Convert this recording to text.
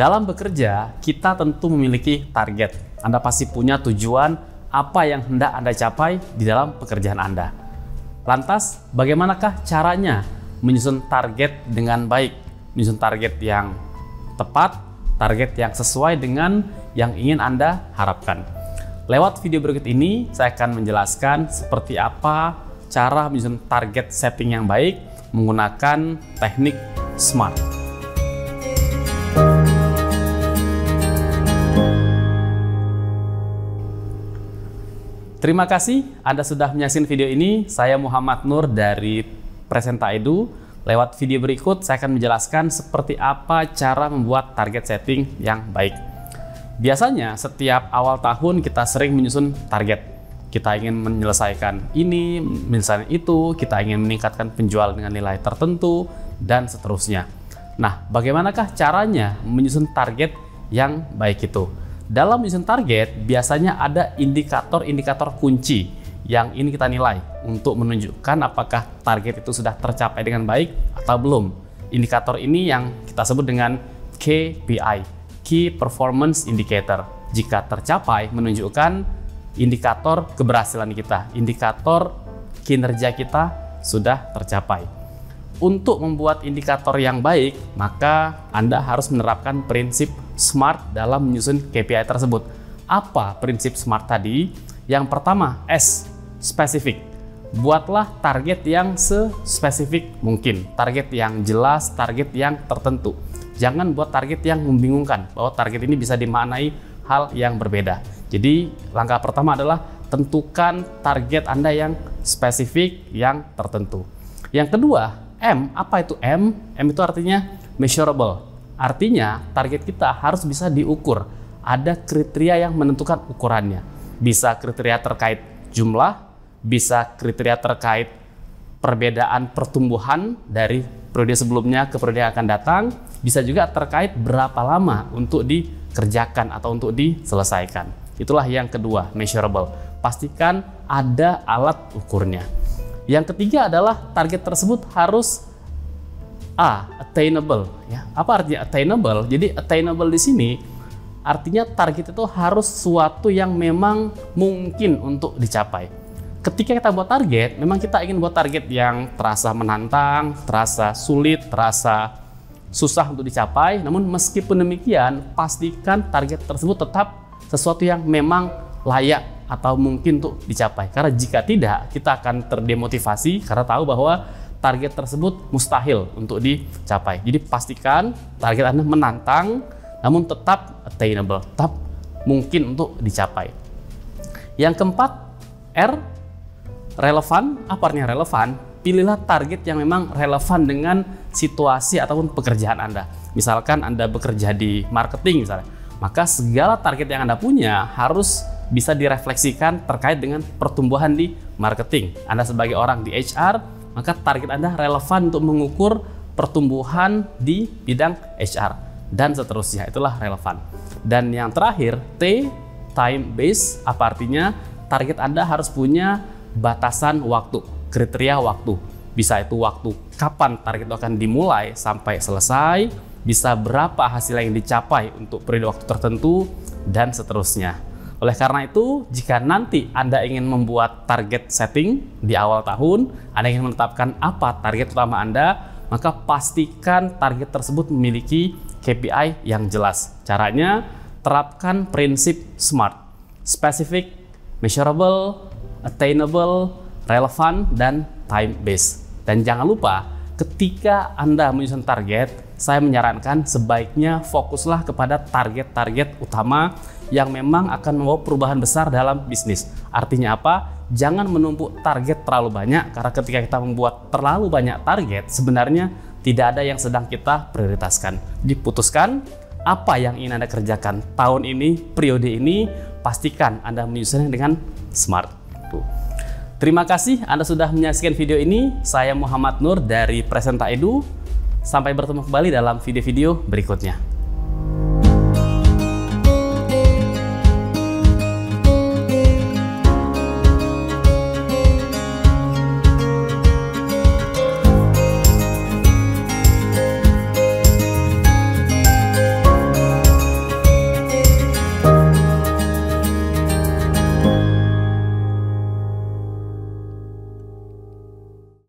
Dalam bekerja, kita tentu memiliki target. Anda pasti punya tujuan apa yang hendak Anda capai di dalam pekerjaan Anda. Lantas, bagaimanakah caranya menyusun target dengan baik? Menyusun target yang tepat, target yang sesuai dengan yang ingin Anda harapkan. Lewat video berikut ini, saya akan menjelaskan seperti apa cara menyusun target setting yang baik menggunakan teknik SMART. Terima kasih Anda sudah menyaksikan video ini. Saya Muhammad Nur dari Presenta Edu. Lewat video berikut, saya akan menjelaskan seperti apa cara membuat target setting yang baik. Biasanya, setiap awal tahun kita sering menyusun target. Kita ingin menyelesaikan ini, misalnya itu, kita ingin meningkatkan penjualan dengan nilai tertentu, dan seterusnya. Nah, bagaimanakah caranya menyusun target yang baik itu? Dalam menyusun target, biasanya ada indikator-indikator kunci yang ini kita nilai untuk menunjukkan apakah target itu sudah tercapai dengan baik atau belum. Indikator ini yang kita sebut dengan KPI, Key Performance Indicator. Jika tercapai, menunjukkan indikator keberhasilan kita, indikator kinerja kita sudah tercapai. Untuk membuat indikator yang baik, maka Anda harus menerapkan prinsip SMART dalam menyusun KPI tersebut. Apa prinsip SMART tadi? Yang pertama, S, spesifik. Buatlah target yang sespesifik mungkin. Target yang jelas, target yang tertentu. Jangan buat target yang membingungkan, bahwa target ini bisa dimaknai hal yang berbeda. Jadi, langkah pertama adalah tentukan target Anda yang spesifik, yang tertentu. Yang kedua, M. Apa itu M? M itu artinya measurable. Artinya, target kita harus bisa diukur. Ada kriteria yang menentukan ukurannya. Bisa kriteria terkait jumlah, bisa kriteria terkait perbedaan pertumbuhan dari periode sebelumnya ke periode yang akan datang, bisa juga terkait berapa lama untuk dikerjakan atau untuk diselesaikan. Itulah yang kedua, measurable. Pastikan ada alat ukurnya. Yang ketiga adalah target tersebut harus attainable. Ya. Apa artinya attainable? Jadi attainable di sini artinya target itu harus sesuatu yang memang mungkin untuk dicapai. Ketika kita buat target, memang kita ingin buat target yang terasa menantang, terasa sulit, terasa susah untuk dicapai. Namun meskipun demikian, pastikan target tersebut tetap sesuatu yang memang layak atau mungkin untuk dicapai. Karena jika tidak, kita akan terdemotivasi karena tahu bahwa target tersebut mustahil untuk dicapai. Jadi pastikan target Anda menantang, namun tetap attainable, tetap mungkin untuk dicapai. Yang keempat, R, relevan. Apa artinya relevan? Pilihlah target yang memang relevan dengan situasi ataupun pekerjaan Anda. Misalkan Anda bekerja di marketing misalnya, maka segala target yang Anda punya harus bisa direfleksikan terkait dengan pertumbuhan di marketing. Anda sebagai orang di HR, maka target Anda relevan untuk mengukur pertumbuhan di bidang HR dan seterusnya. Itulah relevan. Dan yang terakhir, T, time based. Apa artinya? Target Anda harus punya batasan waktu, kriteria waktu. Bisa itu waktu kapan target itu akan dimulai sampai selesai, bisa berapa hasil yang dicapai untuk periode waktu tertentu, dan seterusnya. Oleh karena itu, jika nanti Anda ingin membuat target setting di awal tahun, Anda ingin menetapkan apa target utama Anda, maka pastikan target tersebut memiliki KPI yang jelas. Caranya, terapkan prinsip SMART. Specific, measurable, attainable, relevant, dan time-based. Dan jangan lupa, ketika Anda menyusun target, saya menyarankan sebaiknya fokuslah kepada target-target utama yang memang akan membawa perubahan besar dalam bisnis. Artinya apa? Jangan menumpuk target terlalu banyak, karena ketika kita membuat terlalu banyak target, sebenarnya tidak ada yang sedang kita prioritaskan. Diputuskan apa yang ingin Anda kerjakan tahun ini, periode ini, pastikan Anda menyusunnya dengan SMART. Terima kasih Anda sudah menyaksikan video ini. Saya Muhammad Nur dari Presenta Edu. Sampai bertemu kembali dalam video-video berikutnya.